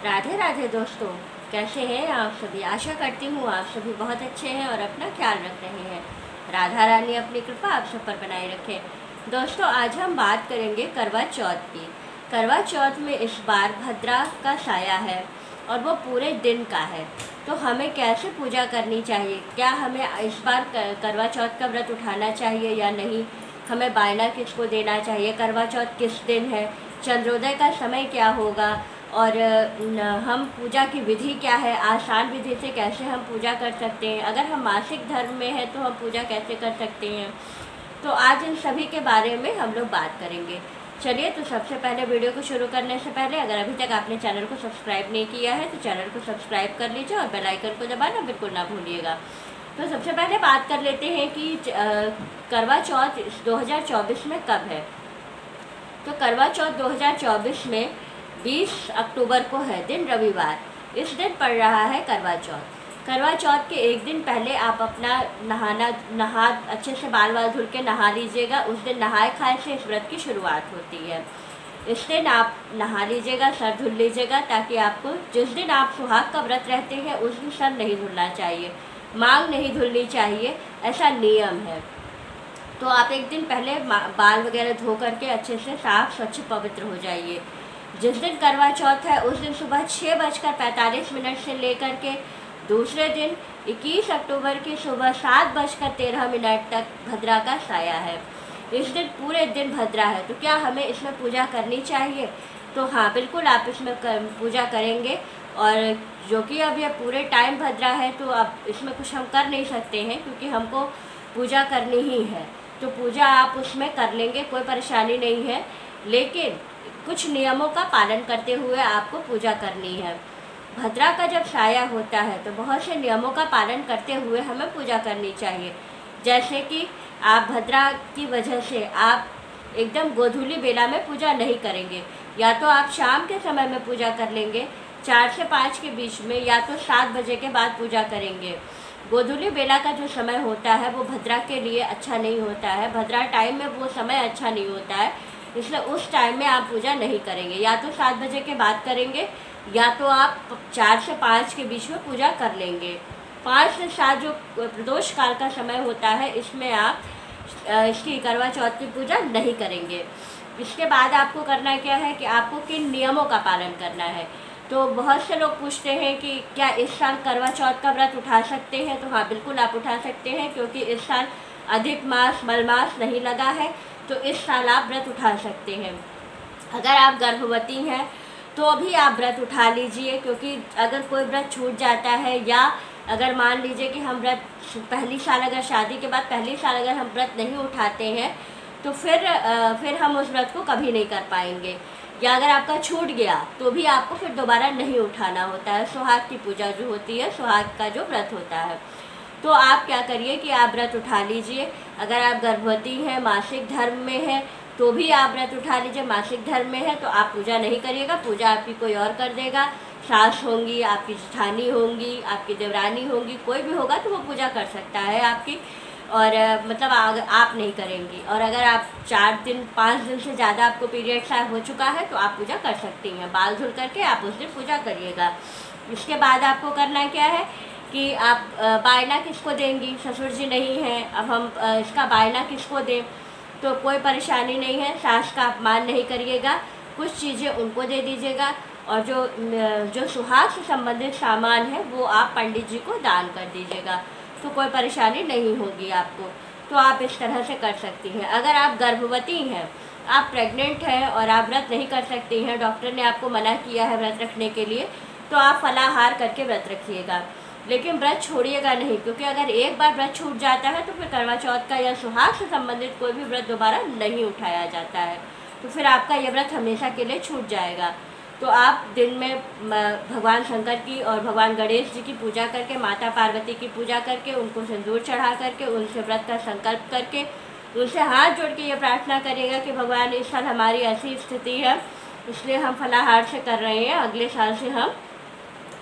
राधे राधे दोस्तों, कैसे हैं आप सभी। आशा करती हूँ आप सभी बहुत अच्छे हैं और अपना ख्याल रख रहे हैं। राधा रानी अपनी कृपा आप सब पर बनाए रखें। दोस्तों, आज हम बात करेंगे करवा चौथ की। करवा चौथ में इस बार भद्रा का साया है और वो पूरे दिन का है। तो हमें कैसे पूजा करनी चाहिए, क्या हमें इस बार करवा चौथ का व्रत उठाना चाहिए या नहीं, हमें बायना किसको देना चाहिए, करवा चौथ किस दिन है, चंद्रोदय का समय क्या होगा, और हम पूजा की विधि क्या है, आसान विधि से कैसे हम पूजा कर सकते हैं, अगर हम मासिक धर्म में हैं तो हम पूजा कैसे कर सकते हैं। तो आज इन सभी के बारे में हम लोग बात करेंगे। चलिए, तो सबसे पहले वीडियो को शुरू करने से पहले अगर अभी तक आपने चैनल को सब्सक्राइब नहीं किया है तो चैनल को सब्सक्राइब कर लीजिए और बेल आइकन को दबाना बिल्कुल ना भूलिएगा। तो सबसे पहले बात कर लेते हैं कि करवा चौथ 2024 में कब है। तो करवा चौथ 2024 में 20 अक्टूबर को है, दिन रविवार। इस दिन पड़ रहा है करवा चौथ। करवा चौथ के एक दिन पहले आप अपना नहा अच्छे से बाल धुल के नहा लीजिएगा। उस दिन नहाए खाए से इस व्रत की शुरुआत होती है। इस दिन आप नहा लीजिएगा, सर धुल लीजिएगा, ताकि आपको जिस दिन आप सुहाग का व्रत रहते हैं उस दिन सर नहीं धुलना चाहिए, मांग नहीं धुलनी चाहिए, ऐसा नियम है। तो आप एक दिन पहले बाल वगैरह धो करके अच्छे से साफ स्वच्छ पवित्र हो जाइए। जिस दिन करवा चौथ है उस दिन सुबह 6:45 से लेकर के दूसरे दिन 21 अक्टूबर की सुबह 7:13 तक भद्रा का साया है। इस दिन पूरे दिन भद्रा है। तो क्या हमें इसमें पूजा करनी चाहिए? तो हाँ, बिल्कुल आप इसमें पूजा करेंगे। और जो कि अब यह पूरे टाइम भद्रा है तो अब इसमें कुछ हम कर नहीं सकते हैं, क्योंकि हमको पूजा करनी ही है। तो पूजा आप उसमें कर लेंगे, कोई परेशानी नहीं है, लेकिन कुछ नियमों का पालन करते हुए आपको पूजा करनी है। भद्रा का जब साया होता है तो बहुत से नियमों का पालन करते हुए हमें पूजा करनी चाहिए। जैसे कि आप भद्रा की वजह से आप एकदम गोधूली बेला में पूजा नहीं करेंगे। या तो आप शाम के समय में पूजा कर लेंगे 4 से 5 के बीच में, या तो 7 बजे के बाद पूजा करेंगे। गोधूली बेला का जो समय होता है वो भद्रा के लिए अच्छा नहीं होता है। भद्रा टाइम में वो समय अच्छा नहीं होता है, इसलिए उस टाइम में आप पूजा नहीं करेंगे। या तो 7 बजे के बाद करेंगे, या तो आप 4 से 5 के बीच में पूजा कर लेंगे। 5 से 7 जो प्रदोष काल का समय होता है इसमें आप इसकी करवा चौथ की पूजा नहीं करेंगे। इसके बाद आपको करना क्या है कि आपको किन नियमों का पालन करना है। तो बहुत से लोग पूछते हैं कि क्या इस साल करवा चौथ का व्रत उठा सकते हैं। तो हाँ, बिल्कुल आप उठा सकते हैं, क्योंकि इस साल अधिक मास मलमास नहीं लगा है, तो इस साल आप व्रत उठा सकते हैं। अगर आप गर्भवती हैं तो भी आप व्रत उठा लीजिए, क्योंकि अगर कोई व्रत छूट जाता है, या अगर मान लीजिए कि हम व्रत पहली साल अगर शादी के बाद पहली साल अगर हम व्रत नहीं उठाते हैं तो फिर हम उस व्रत को कभी नहीं कर पाएंगे। या अगर आपका छूट गया तो भी आपको फिर दोबारा नहीं उठाना होता है। सुहाग की पूजा जो होती है, सुहाग का जो व्रत होता है, तो आप क्या करिए कि आप व्रत उठा लीजिए। अगर आप गर्भवती हैं, मासिक धर्म में हैं, तो भी आप व्रत उठा लीजिए। मासिक धर्म में है तो आप पूजा नहीं करिएगा, पूजा आपकी कोई और कर देगा। सास होंगी, आपकी जेठानी होंगी, आपकी देवरानी होंगी, कोई भी होगा तो वो पूजा कर सकता है आपकी, और मतलब आप नहीं करेंगी। और अगर आप 4 दिन 5 दिन से ज़्यादा आपको पीरियड्स हो चुका है तो आप पूजा कर सकती हैं। बाल धुल करके आप उस दिन पूजा करिएगा। इसके बाद आपको करना क्या है कि आप बायना किसको देंगी। ससुर जी नहीं हैं, अब हम इसका बायना किसको दें। तो कोई परेशानी नहीं है, सास का अपमान नहीं करिएगा, कुछ चीज़ें उनको दे दीजिएगा। और जो सुहाग से संबंधित सामान है वो आप पंडित जी को दान कर दीजिएगा, तो कोई परेशानी नहीं होगी आपको। तो आप इस तरह से कर सकती हैं। अगर आप गर्भवती हैं, आप प्रेग्नेंट हैं और आप व्रत नहीं कर सकती हैं, डॉक्टर ने आपको मना किया है व्रत रखने के लिए, तो आप फलाहार करके व्रत रखिएगा, लेकिन व्रत छोड़िएगा नहीं। क्योंकि अगर एक बार व्रत छूट जाता है तो फिर करवा चौथ का या सुहाग से संबंधित कोई भी व्रत दोबारा नहीं उठाया जाता है, तो फिर आपका ये व्रत हमेशा के लिए छूट जाएगा। तो आप दिन में भगवान शंकर की और भगवान गणेश जी की पूजा करके, माता पार्वती की पूजा करके, उनको सिंदूर चढ़ा करके, उनसे व्रत का संकल्प करके, उनसे हाथ जोड़ के ये प्रार्थना करिएगा कि भगवान इस साल हमारी ऐसी स्थिति है इसलिए हम फलाहार से कर रहे हैं, अगले साल से हम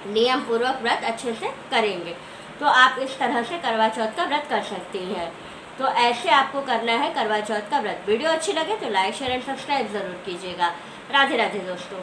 नियम पूर्वक व्रत अच्छे से करेंगे। तो आप इस तरह से करवा चौथ का व्रत कर सकती हैं। तो ऐसे आपको करना है करवा चौथ का व्रत। वीडियो अच्छी लगे तो लाइक शेयर एंड सब्सक्राइब ज़रूर कीजिएगा। राधे राधे दोस्तों।